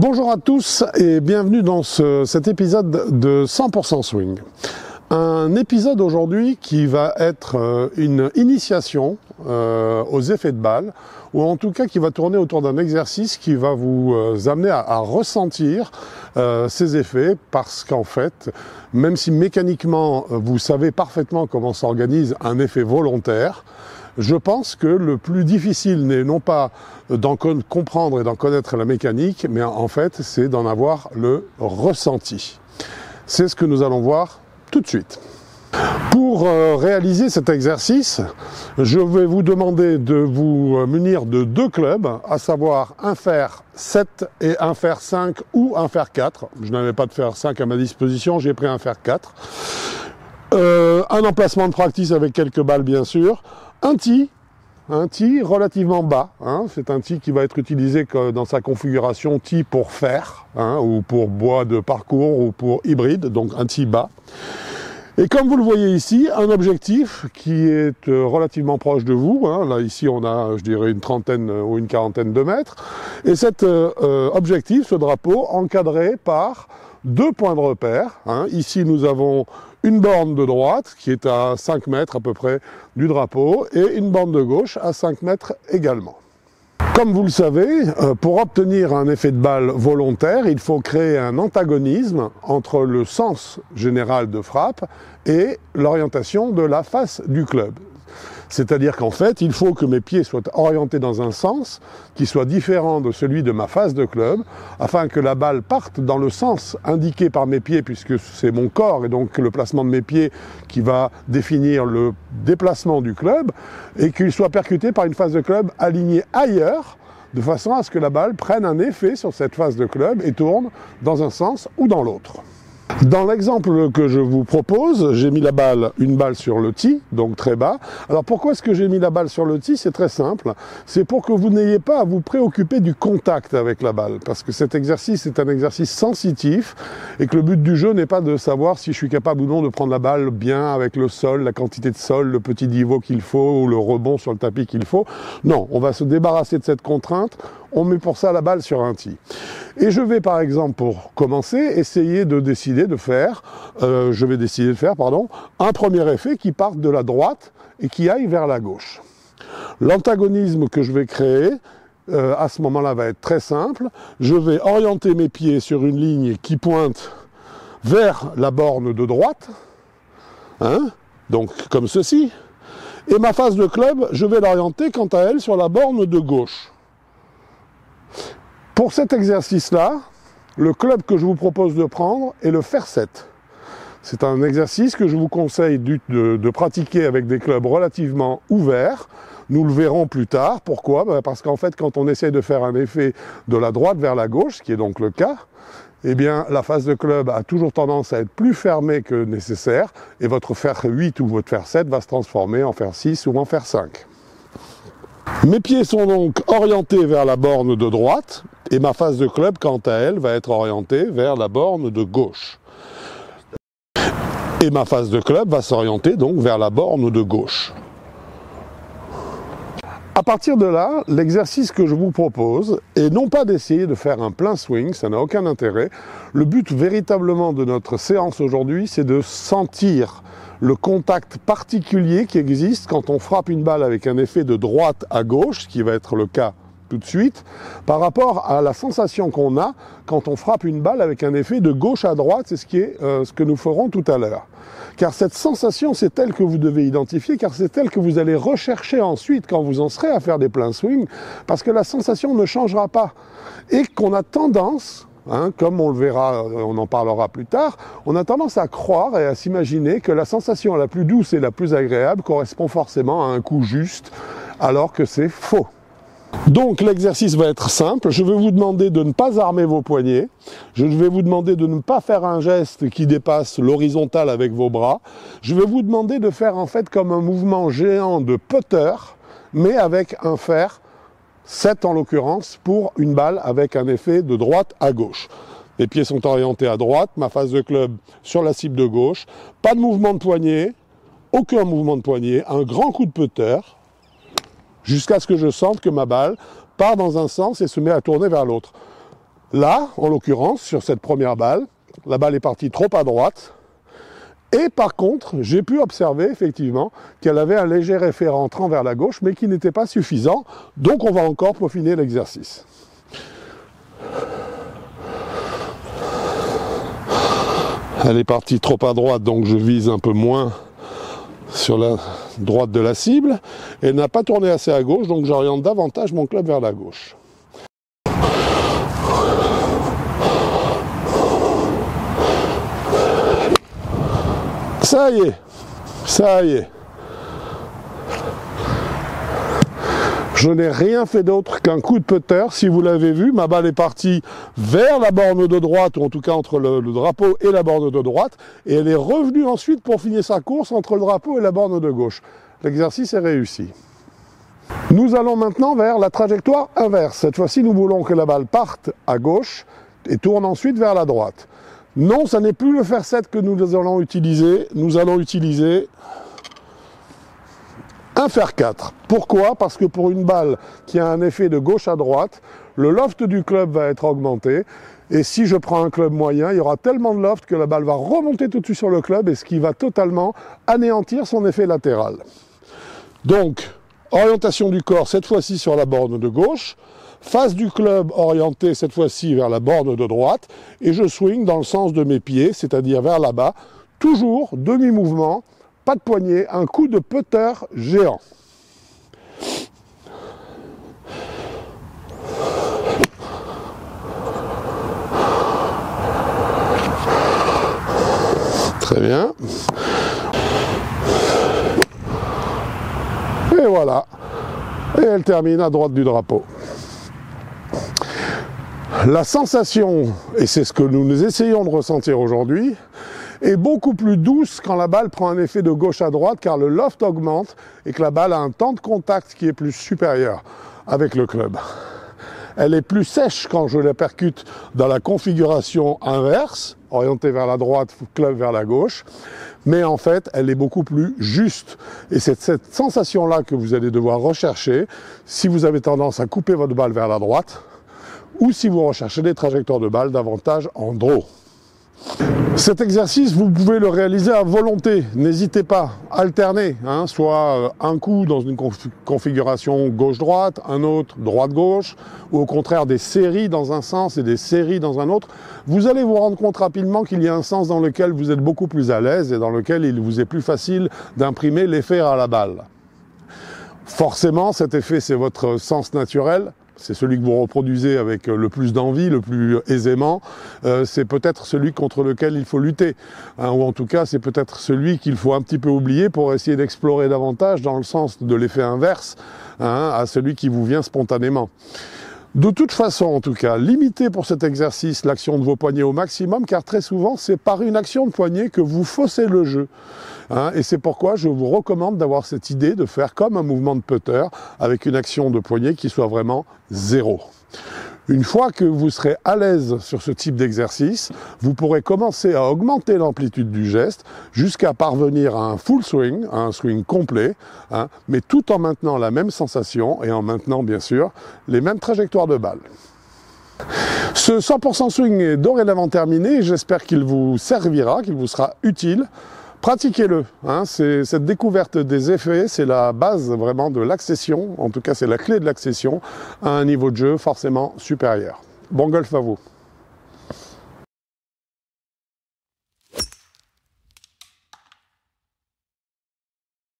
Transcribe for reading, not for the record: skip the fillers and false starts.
Bonjour à tous et bienvenue dans cet épisode de 100% Swing. Un épisode aujourd'hui qui va être une initiation aux effets de balle, ou en tout cas qui va tourner autour d'un exercice qui va vous amener à ressentir ces effets, parce qu'en fait, même si mécaniquement vous savez parfaitement comment s'organise un effet volontaire, je pense que le plus difficile n'est non pas d'en comprendre et d'en connaître la mécanique, mais en fait c'est d'en avoir le ressenti. C'est ce que nous allons voir tout de suite. Pour réaliser cet exercice, je vais vous demander de vous munir de deux clubs, à savoir un fer 7 et un fer 5 ou un fer 4. Je n'avais pas de fer 5 à ma disposition, j'ai pris un fer 4. Un emplacement de practice avec quelques balles bien sûr. Un tee relativement bas, c'est un tee qui va être utilisé dans sa configuration tee pour fer, ou pour bois de parcours, ou pour hybride, donc un tee bas. Et comme vous le voyez ici, un objectif qui est relativement proche de vous, là ici on a, je dirais, une trentaine ou une quarantaine de mètres, et cet objectif, ce drapeau, encadré par deux points de repère. Ici nous avons une borne de droite qui est à 5 mètres à peu près du drapeau et une borne de gauche à 5 mètres également. Comme vous le savez, pour obtenir un effet de balle volontaire, il faut créer un antagonisme entre le sens général de frappe et l'orientation de la face du club. C'est-à-dire qu'en fait, il faut que mes pieds soient orientés dans un sens qui soit différent de celui de ma face de club, afin que la balle parte dans le sens indiqué par mes pieds, puisque c'est mon corps et donc le placement de mes pieds qui va définir le déplacement du club, et qu'il soit percuté par une face de club alignée ailleurs, de façon à ce que la balle prenne un effet sur cette face de club et tourne dans un sens ou dans l'autre. Dans l'exemple que je vous propose, j'ai mis une balle sur le tee, donc très bas. Alors pourquoi est-ce que j'ai mis la balle sur le tee? C'est très simple, c'est pour que vous n'ayez pas à vous préoccuper du contact avec la balle, parce que cet exercice est un exercice sensitif, et que le but du jeu n'est pas de savoir si je suis capable ou non de prendre la balle bien avec le sol, la quantité de sol, le petit niveau qu'il faut, ou le rebond sur le tapis qu'il faut. Non, on va se débarrasser de cette contrainte. On met pour ça la balle sur un tee. Et je vais par exemple, pour commencer, essayer de décider de faire, un premier effet qui parte de la droite et qui aille vers la gauche. L'antagonisme que je vais créer, à ce moment-là, va être très simple. Je vais orienter mes pieds sur une ligne qui pointe vers la borne de droite, donc comme ceci. Et ma face de club, je vais l'orienter quant à elle sur la borne de gauche. Pour cet exercice-là, le club que je vous propose de prendre est le fer 7. C'est un exercice que je vous conseille de pratiquer avec des clubs relativement ouverts. Nous le verrons plus tard. Pourquoi? Parce qu'en fait, quand on essaye de faire un effet de la droite vers la gauche, ce qui est donc le cas, eh bien, la face de club a toujours tendance à être plus fermée que nécessaire, et votre fer 8 ou votre fer 7 va se transformer en fer 6 ou en fer 5. Mes pieds sont donc orientés vers la borne de droite, et ma face de club, quant à elle, va être orientée vers la borne de gauche. Et ma face de club va s'orienter donc vers la borne de gauche. À partir de là, l'exercice que je vous propose est non pas d'essayer de faire un plein swing, ça n'a aucun intérêt. Le but véritablement de notre séance aujourd'hui, c'est de sentir le contact particulier qui existe quand on frappe une balle avec un effet de droite à gauche, ce qui va être le cas tout de suite, par rapport à la sensation qu'on a quand on frappe une balle avec un effet de gauche à droite, c'est ce que nous ferons tout à l'heure. Car cette sensation, c'est elle que vous devez identifier, car c'est elle que vous allez rechercher ensuite quand vous en serez à faire des pleins swings, parce que la sensation ne changera pas. Et qu'on a tendance, comme on le verra, on en parlera plus tard, on a tendance à croire et à s'imaginer que la sensation la plus douce et la plus agréable correspond forcément à un coup juste, alors que c'est faux. Donc l'exercice va être simple, je vais vous demander de ne pas armer vos poignets, je vais vous demander de ne pas faire un geste qui dépasse l'horizontale avec vos bras, je vais vous demander de faire en fait comme un mouvement géant de putter, mais avec un fer 7 en l'occurrence, pour une balle avec un effet de droite à gauche. Les pieds sont orientés à droite, ma face de club sur la cible de gauche, pas de mouvement de poignet, aucun mouvement de poignet, un grand coup de putter, jusqu'à ce que je sente que ma balle part dans un sens et se met à tourner vers l'autre. Là, en l'occurrence, sur cette première balle, la balle est partie trop à droite. Et par contre, j'ai pu observer effectivement qu'elle avait un léger effet rentrant vers la gauche, mais qui n'était pas suffisant. Donc on va encore peaufiner l'exercice. Elle est partie trop à droite, donc je vise un peu moins sur la droite de la cible. Elle n'a pas tourné assez à gauche, donc j'oriente davantage mon club vers la gauche. Ça y est, ça y est. Je n'ai rien fait d'autre qu'un coup de putter. Si vous l'avez vu, ma balle est partie vers la borne de droite, ou en tout cas entre le drapeau et la borne de droite, et elle est revenue ensuite pour finir sa course entre le drapeau et la borne de gauche. L'exercice est réussi. Nous allons maintenant vers la trajectoire inverse. Cette fois-ci, nous voulons que la balle parte à gauche et tourne ensuite vers la droite. Non, ça n'est plus le fer 7 que nous allons utiliser. Nous allons utiliser un fer 4. Pourquoi? Parce que pour une balle qui a un effet de gauche à droite, le loft du club va être augmenté. Et si je prends un club moyen, il y aura tellement de loft que la balle va remonter tout de suite sur le club, et ce qui va totalement anéantir son effet latéral. Donc, orientation du corps, cette fois-ci sur la borne de gauche. Face du club orienté cette fois-ci vers la borne de droite, et je swing dans le sens de mes pieds, c'est-à-dire vers là-bas, toujours demi-mouvement, pas de poignet, un coup de putter géant. Très bien. Et voilà. Et elle termine à droite du drapeau. La sensation, et c'est ce que nous essayons de ressentir aujourd'hui, est beaucoup plus douce quand la balle prend un effet de gauche à droite, car le loft augmente et que la balle a un temps de contact qui est plus supérieur avec le club. Elle est plus sèche quand je la percute dans la configuration inverse, orientée vers la droite, club vers la gauche, mais en fait, elle est beaucoup plus juste. Et c'est cette sensation-là que vous allez devoir rechercher si vous avez tendance à couper votre balle vers la droite, ou si vous recherchez des trajectoires de balles davantage en draw. Cet exercice, vous pouvez le réaliser à volonté. N'hésitez pas, alternez, soit un coup dans une configuration gauche-droite, un autre droite-gauche, ou au contraire des séries dans un sens et des séries dans un autre. Vous allez vous rendre compte rapidement qu'il y a un sens dans lequel vous êtes beaucoup plus à l'aise et dans lequel il vous est plus facile d'imprimer l'effet à la balle. Forcément, cet effet, c'est votre sens naturel. C'est celui que vous reproduisez avec le plus d'envie, le plus aisément. C'est peut-être celui contre lequel il faut lutter. Ou en tout cas, c'est peut-être celui qu'il faut un petit peu oublier pour essayer d'explorer davantage dans le sens de l'effet inverse à celui qui vous vient spontanément. De toute façon, en tout cas, limitez pour cet exercice l'action de vos poignets au maximum, car très souvent, c'est par une action de poignet que vous faussez le jeu. Et c'est pourquoi je vous recommande d'avoir cette idée de faire comme un mouvement de putter, avec une action de poignet qui soit vraiment zéro. Une fois que vous serez à l'aise sur ce type d'exercice, vous pourrez commencer à augmenter l'amplitude du geste jusqu'à parvenir à un full swing, à un swing complet, mais tout en maintenant la même sensation et en maintenant bien sûr les mêmes trajectoires de balle. Ce 100% swing est dorénavant terminé, j'espère qu'il vous servira, qu'il vous sera utile. Pratiquez-le, cette découverte des effets, c'est la base vraiment de l'accession, en tout cas c'est la clé de l'accession à un niveau de jeu forcément supérieur. Bon golf à vous!